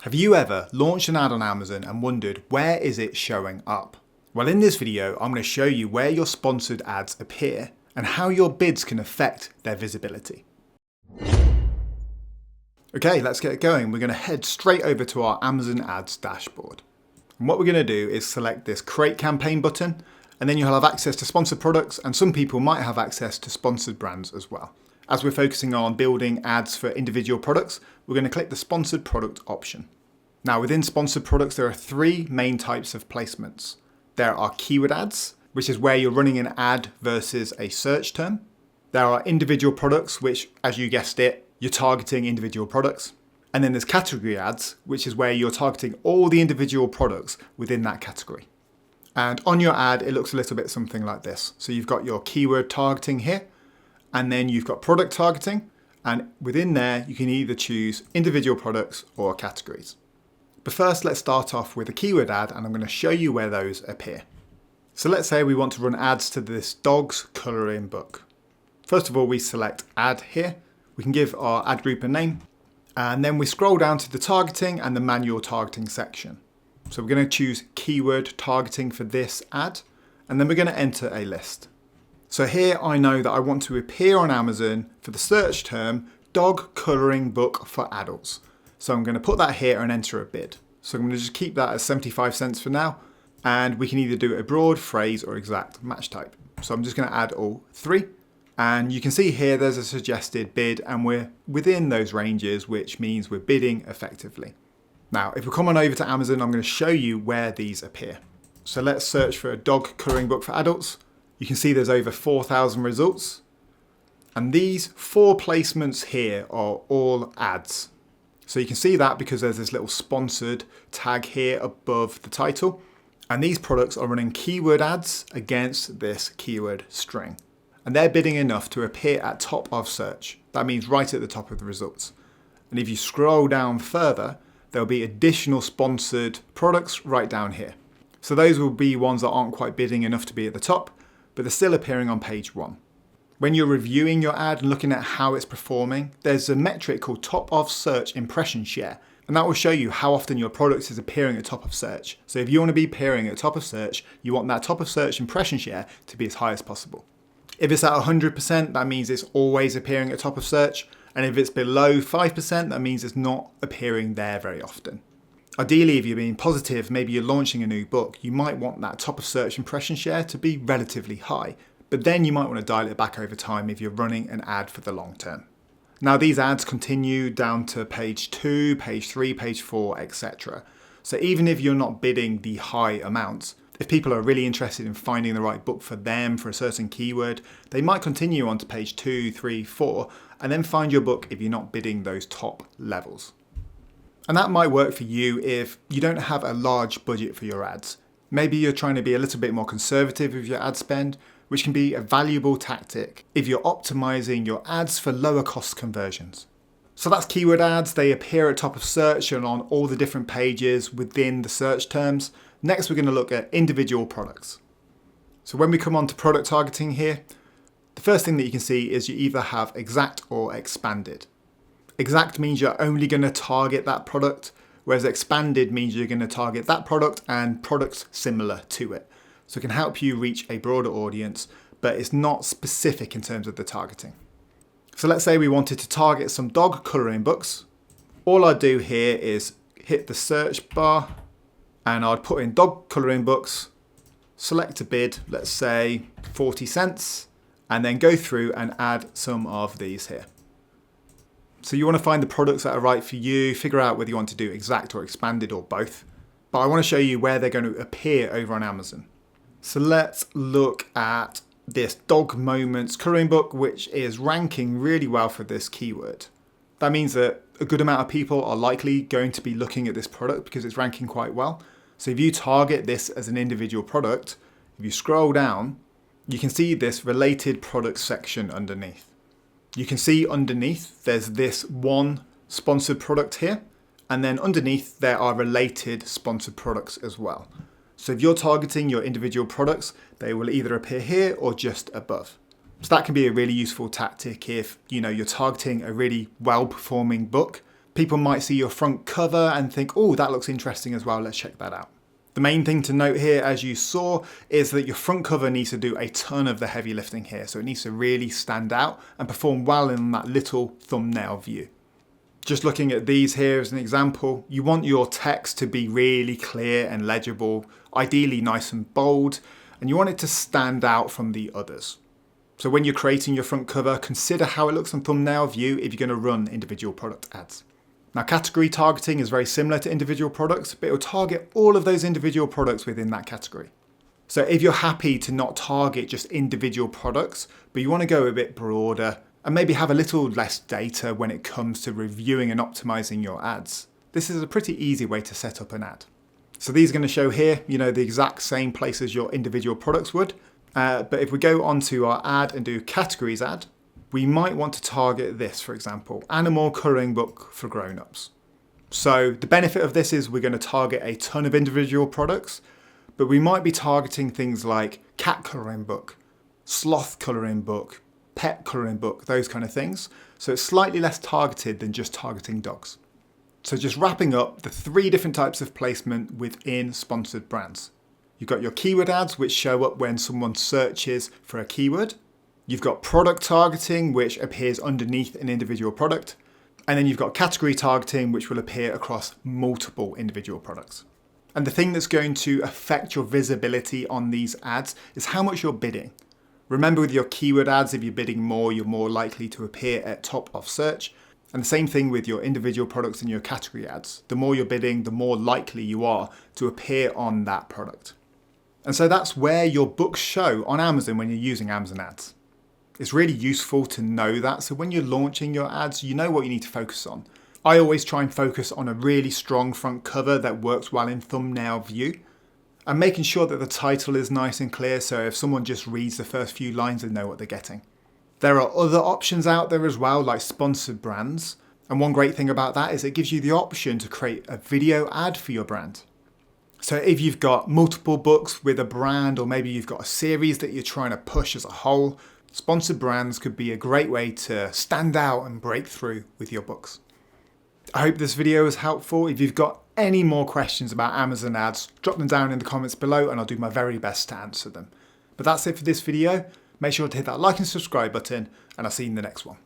Have you ever launched an ad on Amazon and wondered where is it showing up? Well, in this video, I'm going to show you where your sponsored ads appear and how your bids can affect their visibility. Okay, let's get going. We're going to head straight over to our Amazon Ads dashboard. And what we're going to do is select this Create Campaign button, and then you'll have access to sponsored products, and some people might have access to sponsored brands as well. As we're focusing on building ads for individual products, we're going to click the sponsored product option. Now within sponsored products, there are three main types of placements. There are keyword ads, which is where you're running an ad versus a search term. There are individual products, which, as you guessed it, you're targeting individual products. And then there's category ads, which is where you're targeting all the individual products within that category. And on your ad, it looks a little bit something like this. So you've got your keyword targeting here, and then you've got product targeting. And within there, you can either choose individual products or categories. But first, let's start off with a keyword ad, and I'm going to show you where those appear. So let's say we want to run ads to this dog's colouring book. First of all, we select add here. We can give our ad group a name, and then we scroll down to the targeting and the manual targeting section. So we're going to choose keyword targeting for this ad, and then we're going to enter a list. So here I know that I want to appear on Amazon for the search term dog colouring book for adults. So I'm going to put that here and enter a bid. So I'm going to just keep that as 75 cents for now. And we can either do a broad, phrase or exact match type. So I'm just going to add all three. And you can see here there's a suggested bid, and we're within those ranges, which means we're bidding effectively. Now, if we come on over to Amazon, I'm going to show you where these appear. So let's search for a dog colouring book for adults. You can see there's over 4,000 results. And these 4 placements here are all ads. So you can see that because there's this little sponsored tag here above the title. And these products are running keyword ads against this keyword string. And they're bidding enough to appear at top of search. That means right at the top of the results. And if you scroll down further, there'll be additional sponsored products right down here. So those will be ones that aren't quite bidding enough to be at the top, but they're still appearing on page 1. When you're reviewing your ad and looking at how it's performing, there's a metric called top of search impression share, and that will show you how often your product is appearing at top of search. So if you want to be appearing at top of search, you want that top of search impression share to be as high as possible. If it's at 100%, that means it's always appearing at top of search, and if it's below 5%, that means it's not appearing there very often. Ideally, if you're being positive, maybe you're launching a new book, you might want that top of search impression share to be relatively high. But then you might want to dial it back over time if you're running an ad for the long term. Now these ads continue down to page 2, page 3, page 4, etc. So even if you're not bidding the high amounts, if people are really interested in finding the right book for them for a certain keyword, they might continue on to page 2, 3, 4, and then find your book if you're not bidding those top levels. And that might work for you if you don't have a large budget for your ads. Maybe you're trying to be a little bit more conservative with your ad spend, which can be a valuable tactic if you're optimizing your ads for lower cost conversions. So that's keyword ads. They appear at top of search and on all the different pages within the search terms. Next, we're going to look at individual products. So when we come on to product targeting here, the first thing that you can see is you either have exact or expanded. Exact means you're only going to target that product, whereas expanded means you're going to target that product and products similar to it. So it can help you reach a broader audience, but it's not specific in terms of the targeting. So let's say we wanted to target some dog colouring books. All I'd do here is hit the search bar and I'd put in dog colouring books, select a bid, let's say 40 cents, and then go through and add some of these here. So you want to find the products that are right for you, figure out whether you want to do exact or expanded or both. But I want to show you where they're going to appear over on Amazon. So let's look at this dog moments colouring book, which is ranking really well for this keyword. That means that a good amount of people are likely going to be looking at this product because it's ranking quite well. So if you target this as an individual product, if you scroll down, you can see this related products section underneath. You can see underneath there's this one sponsored product here, and then underneath there are related sponsored products as well. So if you're targeting your individual products, they will either appear here or just above. So that can be a really useful tactic if you're targeting a really well-performing book People might see your front cover and think, oh, that looks interesting as well, let's check that out. The main thing to note here, as you saw, is that your front cover needs to do a ton of the heavy lifting here. So it needs to really stand out and perform well in that little thumbnail view. Just looking at these here as an example, you want your text to be really clear and legible, ideally nice and bold, and you want it to stand out from the others. So when you're creating your front cover, consider how it looks on thumbnail view if you're going to run individual product ads. Now, category targeting is very similar to individual products, but it will target all of those individual products within that category. So if you're happy to not target just individual products, but you want to go a bit broader and maybe have a little less data when it comes to reviewing and optimizing your ads, this is a pretty easy way to set up an ad. So these are going to show here, the exact same place as your individual products would. But if we go onto our ad and do categories ad, we might want to target this, for example, animal colouring book for grown-ups. So the benefit of this is we're going to target a ton of individual products, but we might be targeting things like cat colouring book, sloth colouring book, pet colouring book, those kind of things. So it's slightly less targeted than just targeting dogs. So just wrapping up the 3 different types of placement within sponsored brands. You've got your keyword ads, which show up when someone searches for a keyword. You've got product targeting, which appears underneath an individual product. And then you've got category targeting, which will appear across multiple individual products. And the thing that's going to affect your visibility on these ads is how much you're bidding. Remember, with your keyword ads, if you're bidding more, you're more likely to appear at top of search. And the same thing with your individual products and your category ads. The more you're bidding, the more likely you are to appear on that product. And so that's where your books show on Amazon when you're using Amazon ads. It's really useful to know that. So when you're launching your ads, you know what you need to focus on. I always try and focus on a really strong front cover that works well in thumbnail view, and making sure that the title is nice and clear, so if someone just reads the first few lines, they know what they're getting. There are other options out there as well, like sponsored brands. And one great thing about that is it gives you the option to create a video ad for your brand. So if you've got multiple books with a brand, or maybe you've got a series that you're trying to push as a whole, sponsored brands could be a great way to stand out and break through with your books. I hope this video was helpful. If you've got any more questions about Amazon ads, drop them down in the comments below and I'll do my very best to answer them. But that's it for this video. Make sure to hit that like and subscribe button, and I'll see you in the next one.